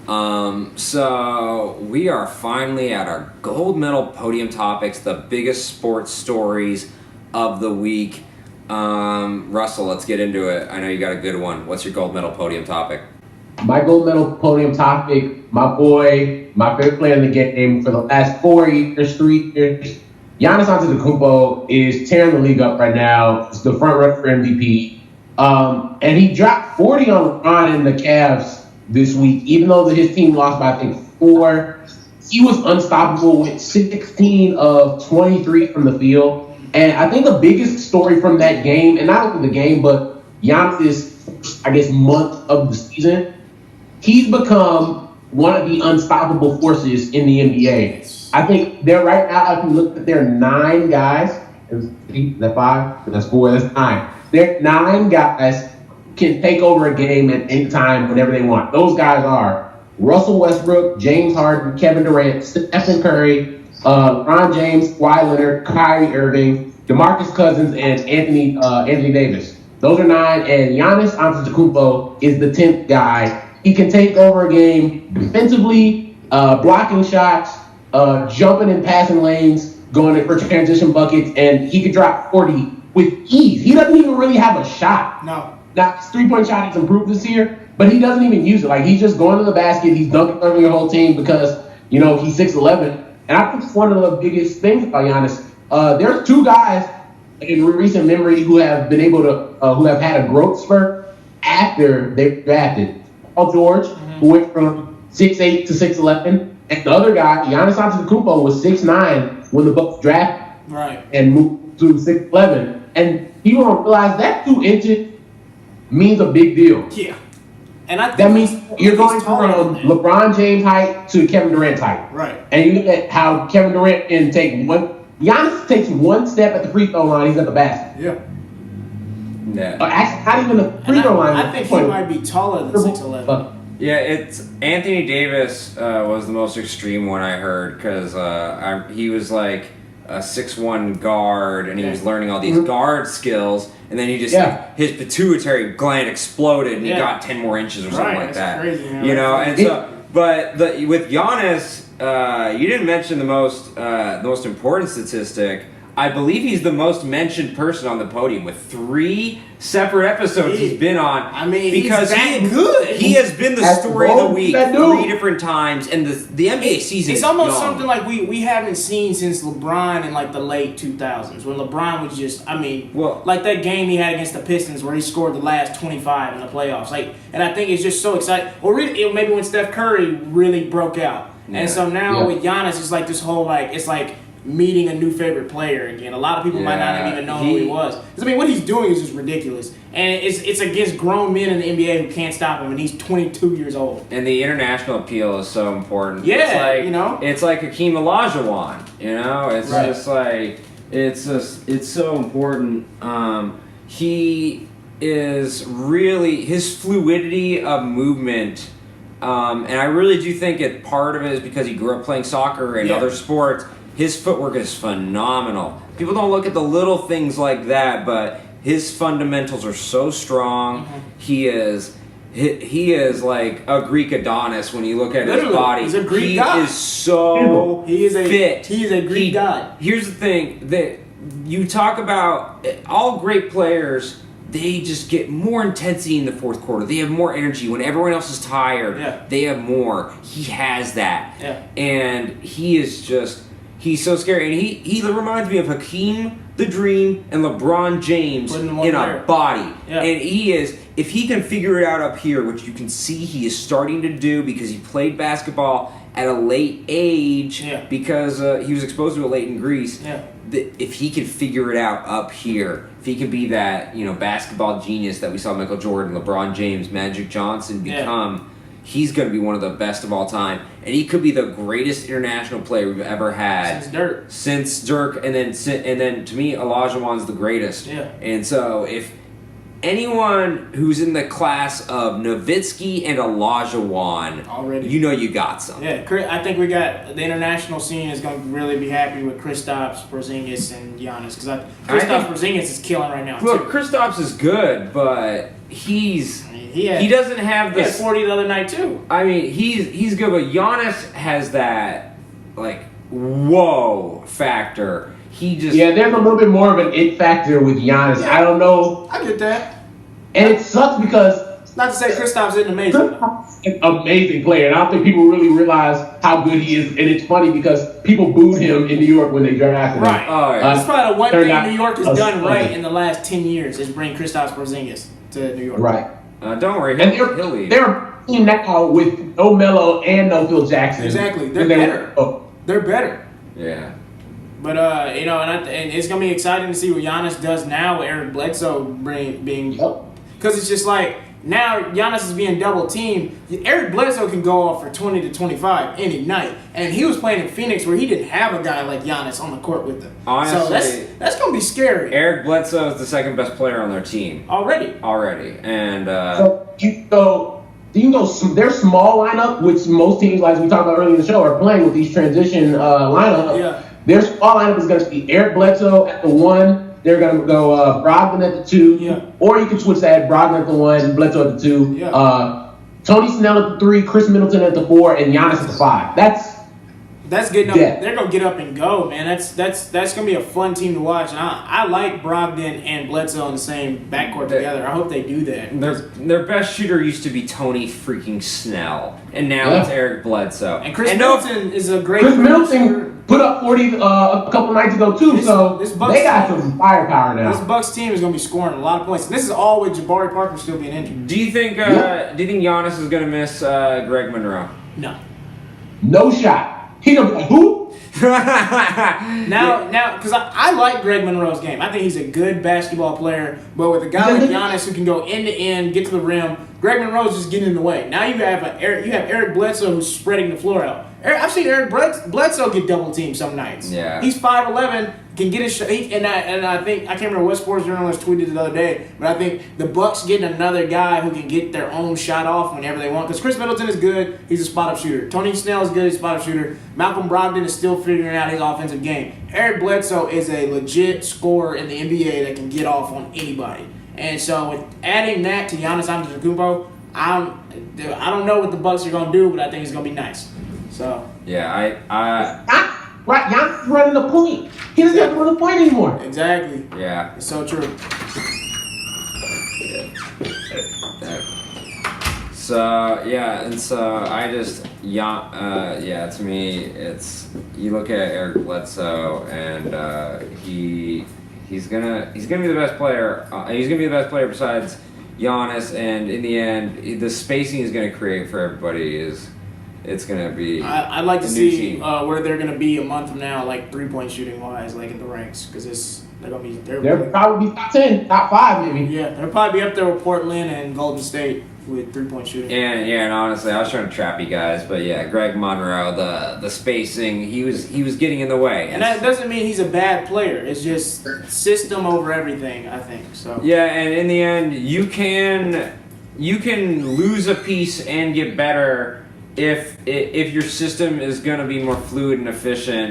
So we are finally at our gold medal podium topics, the biggest sports stories of the week. Russell, let's get into it. I know you got a good one. What's your gold medal podium topic? My gold medal podium topic, my boy, my favorite player in the game for the last 3 years, Giannis Antetokounmpo is tearing the league up right now. He's the front runner for MVP. And he dropped 40 on LeBron and the Cavs this week, even though his team lost by, I think, 4. He was unstoppable with 16 of 23 from the field. And I think the biggest story from that game, and not only the game, but Giannis' I guess, month of the season, he's become one of the unstoppable forces in the NBA. I think they're right now, if you look at their 9 guys, is that 5? That's 4, that's 9. There are 9 guys who can take over a game at any time whenever they want. Those guys are Russell Westbrook, James Harden, Kevin Durant, Stephen Curry, LeBron James, Kawhi Leonard, Kyrie Irving, DeMarcus Cousins, and Anthony Davis. Those are 9, and Giannis Antetokounmpo is the 10th guy. He can take over a game defensively, blocking shots, jumping in passing lanes, going in for transition buckets, and he could drop 40 with ease. He doesn't even really have a shot. No. Now, his three-point shot has improved this year, but he doesn't even use it. Like, he's just going to the basket. He's dunking over your whole team because, he's 6'11". And I think it's one of the biggest things about Giannis. There's 2 guys in recent memory who have been able to, who have had a growth spurt after they drafted. Paul George, who went from 6'8" to 6'11", and the other guy, Giannis Antetokounmpo, was 6'9" when the Bucks drafted, right, and moved to 6'11". And people don't realize that 2 inches means a big deal. Yeah, and I think that means you're going from LeBron James height to Kevin Durant height, right? And you look at how Kevin Durant can take one. Giannis takes 1 step at the free throw line, he's at the basket. Yeah. Actually, not even the free throw line. I think he might be taller than 6'11". Yeah, it's Anthony Davis was the most extreme one I heard because he was like a 6'1" guard and he was learning all these guard skills, and then he just his pituitary gland exploded and he got 10 more inches or something like that. Crazy, And so, but with Giannis, you didn't mention the most important statistic. I believe he's the most mentioned person on the podium with 3 separate episodes he's been on. I mean, because he's good. He has been the story of the week 3 different times, and the NBA season it's is almost young. something like we haven't seen since LeBron in like the late 2000s, when LeBron was just, like that game he had against the Pistons where he scored the last 25 in the playoffs. And I think it's just so exciting. Or really, maybe when Steph Curry really broke out. Yeah. And so now with Giannis, it's like this whole it's like meeting a new favorite player again. A lot of people might not have even known who he was. Because, what he's doing is just ridiculous. And it's against grown men in the NBA who can't stop him, and he's 22 years old. And the international appeal is so important. Yeah, it's like Hakeem Olajuwon, It's just like, it's so important. He is really, his fluidity of movement, and I really do think part of it is because he grew up playing soccer and other sports. His footwork is phenomenal. People don't look at the little things like that, but his fundamentals are so strong. Mm-hmm. He is like a Greek Adonis when you look at his body. He's a Greek god. He is so fit. He is a Greek god. Here's the thing that you talk about, all great players, they just get more intensity in the fourth quarter. They have more energy. When everyone else is tired, they have more. He has that. Yeah. And he is just... He's so scary, and he reminds me of Hakeem the Dream and LeBron James in a body. Yeah. And he is, if he can figure it out up here, which you can see he is starting to do because he played basketball at a late age because he was exposed to it late in Greece. Yeah. If he can figure it out up here, if he can be that basketball genius that we saw Michael Jordan, LeBron James, Magic Johnson become. He's going to be one of the best of all time. And he could be the greatest international player we've ever had. Since Dirk. And then to me, Olajuwon's the greatest. Yeah. And so if anyone who's in the class of Nowitzki and Olajuwon, already, you got some. Yeah, I think we got the international scene is going to really be happy with Kristaps, Porzingis, and Giannis. Because Kristaps Porzingis is killing right now, Look, Kristaps is good, but... he doesn't have He had this. 40 the other night too. I mean, he's good, but Giannis has that like whoa factor. There's a little bit more of an it factor with Giannis. Yeah. I don't know. I get that. And it sucks because Not to say Kristaps isn't amazing. Kristaps is an amazing player, and I don't think people really realize how good he is. And it's funny because people booed him in New York when they drafted him. Right. Oh, yeah. That's probably the one thing out New York has done right in the last 10 years is bring Kristaps Porzingis to New York. Right. Don't worry, And he'll leave. they're a team now with no Melo and no Phil Jackson. Exactly. They're better. They're better. Yeah. But and it's gonna be exciting to see what Giannis does now with Eric Bledsoe being, because it's just like now Giannis is being double teamed. Eric Bledsoe can go off for 20 to 25 any night, and he was playing in Phoenix where he didn't have a guy like Giannis on the court with him. Honestly, so that's gonna be scary. Eric Bledsoe is the second best player on their team already, and so you can go their small lineup, which most teams, like we talked about earlier in the show, are playing with these transition lineups. Yeah. Their small lineup is going to be Eric Bledsoe at the 1. They're going to go Brogdon at the 2. Yeah. Or you can switch that Brogdon at the 1, Bledsoe at the 2. Yeah. Tony Snell at the 3, Chris Middleton at the 4, and Giannis at the 5. That's getting up. Yeah. They're gonna get up and go, man. That's gonna be a fun team to watch. And I like Brogdon and Bledsoe in the same backcourt together. I hope they do that. Their best shooter used to be Tony freaking Snell, and now it's Eric Bledsoe. And Chris Middleton is a great. Chris Middleton put up 40 a couple nights ago too, so they got some firepower now. This Bucks team is gonna be scoring a lot of points. And this is all with Jabari Parker still being injured. Do you think Giannis is gonna miss Greg Monroe? No. No shot. He gonna be like, who? Now, because I like Greg Monroe's game. I think he's a good basketball player, but with a guy like Giannis who can go end to end, get to the rim, Greg Monroe's just getting in the way. Now you have Eric Bledsoe who's spreading the floor out. I've seen Eric Bledsoe get double teamed some nights. Yeah, he's 5'11", can get his shot. And I think I can't remember what sports journalist tweeted the other day, but I think the Bucks getting another guy who can get their own shot off whenever they want. Because Chris Middleton is good, he's a spot up shooter. Tony Snell is good, he's a spot up shooter. Malcolm Brogdon is still figuring out his offensive game. Eric Bledsoe is a legit scorer in the NBA that can get off on anybody. And so with adding that to Giannis Antetokounmpo, I don't know what the Bucks are gonna do, but I think it's gonna be nice. So yeah, right, Giannis is running the point. He doesn't have to run the point anymore. Exactly. Yeah. It's so true. So yeah, and so I just to me it's you look at Eric Bledsoe and he's gonna be the best player. He's gonna be the best player besides Giannis, and in the end, the spacing he's gonna create for everybody is. It's gonna be. I'd like to see where they're gonna be a month from now, like 3-point shooting wise, like in the ranks, because they're gonna be. They'll probably be top 10, top 5 maybe. Yeah, they'll probably be up there with Portland and Golden State with 3-point shooting. And honestly, I was trying to trap you guys, but yeah, Greg Monroe, the spacing, he was getting in the way, and that doesn't mean he's a bad player. It's just system over everything, I think. So yeah, and in the end, you can lose a piece and get better. If your system is going to be more fluid and efficient.